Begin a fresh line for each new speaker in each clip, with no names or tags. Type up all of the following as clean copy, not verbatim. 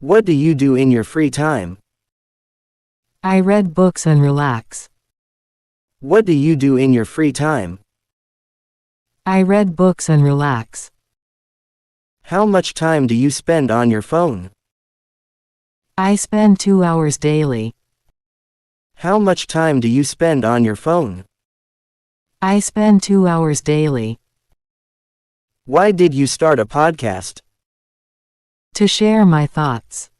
What do you do in your free time?
I read books and relax.
What do you do in your free time?
I read books and relax.
How much time do you spend on your phone?
I spend 2 hours daily.
How much time do you spend on your phone?
I spend 2 hours daily.
Why did you start a podcast?
To share my thoughts.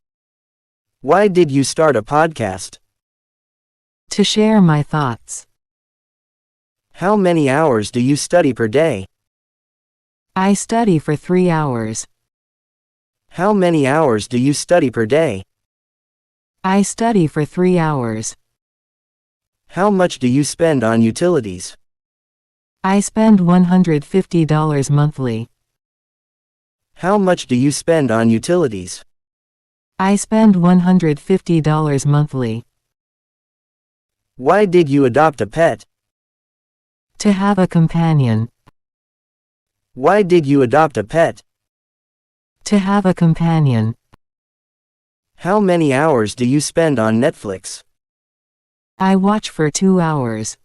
Why did you start a podcast?
To share my thoughts.
How many hours do you study per day?
I study for 3 hours.
How many hours do you study per day?
I study for 3 hours.
How much do you spend on utilities?
I spend $150 monthly.
How much do you spend on utilities?
I spend $150 monthly.
Why did you adopt a pet?
To have a companion.
Why did you adopt a pet?
To have a companion.
How many hours do you spend on Netflix?
I watch for 2 hours.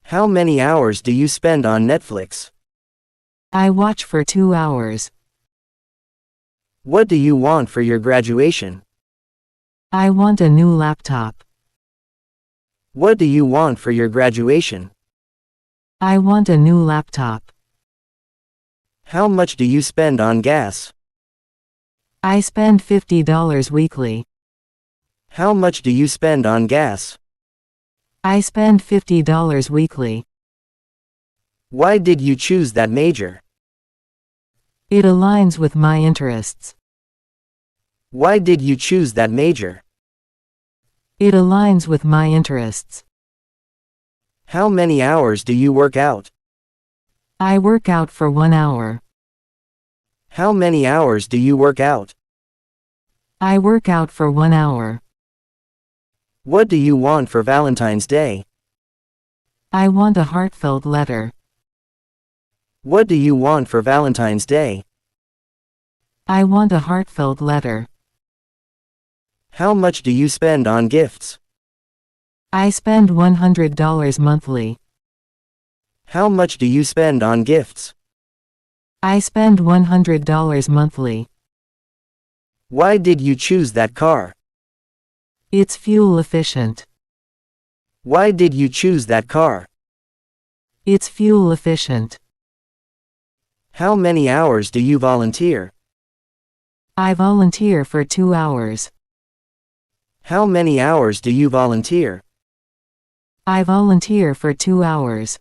How many hours do you spend on Netflix?
I watch for 2 hours.
What do you want for your graduation?
I want a new laptop.
What do you want for your graduation?
I want a new laptop.
How much do you spend on gas?
I spend $50 weekly.
How much do you spend on gas?
I spend $50 weekly.
Why did you choose that major?
It aligns with my interests.
Why did you choose that major?
It aligns with my interests.
How many hours do you work out?
I work out for 1 hour.
How many hours do you work out?
I work out for 1 hour.
What do you want for Valentine's Day?
I want a heartfelt letter.
What do you want for Valentine's Day?
I want a heartfelt letter.
How much do you spend on gifts?
I spend $100 monthly.
How much do you spend on gifts?
I spend $100 monthly.
Why did you choose that car?
It's fuel efficient.
Why did you choose that car?
It's fuel efficient.
How many hours do you volunteer?
I volunteer for 2 hours.
How many hours do you volunteer?
I volunteer for 2 hours.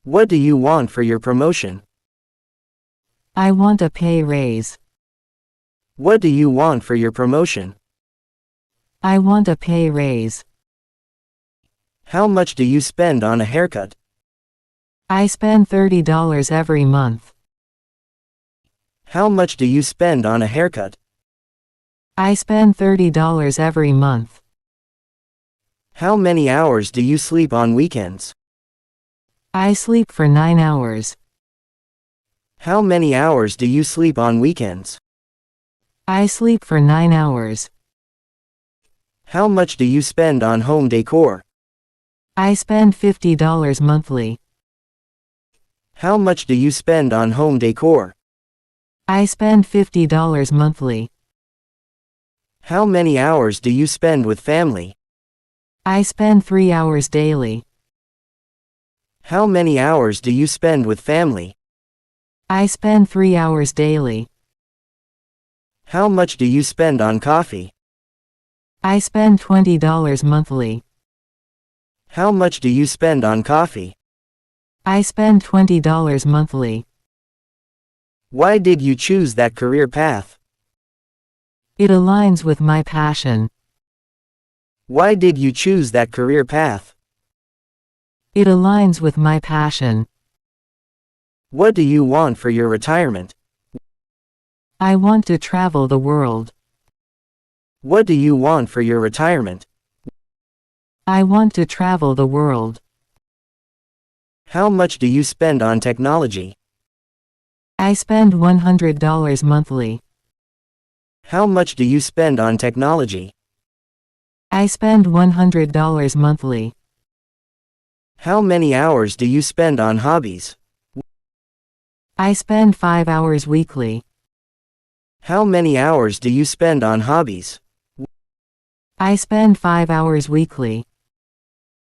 What do you want for your promotion?
I want a pay raise.
What do you want for your promotion?
I want a pay raise.
How much do you spend on a haircut?
I spend $30 every month.
How much do you spend on a haircut?
I spend $30 every month.
How many hours do you sleep on weekends?
I sleep for 9 hours.
How many hours do you sleep on weekends?
I sleep for 9 hours.
How much do you spend on home decor?
I spend $50 monthly.
How much do you spend on home decor?
I spend $50 monthly.
How many hours do you spend with family?
I spend 3 hours daily.
How many hours do you spend with family?
I spend 3 hours daily.
How much do you spend on coffee?
I spend $20 monthly.
How much do you spend on coffee?
I spend $20 monthly.
Why did you choose that career path?
It aligns with my passion.
Why did you choose that career path?
It aligns with my passion.
What do you want for your retirement?
I want to travel the world.
What do you want for your retirement?
I want to travel the world.
How much do you spend on technology?
I spend $100 monthly.
How much do you spend on technology?
I spend $100 monthly.
How many hours do you spend on hobbies?
I spend 5 hours weekly.
How many hours do you spend on hobbies?
I spend 5 hours weekly.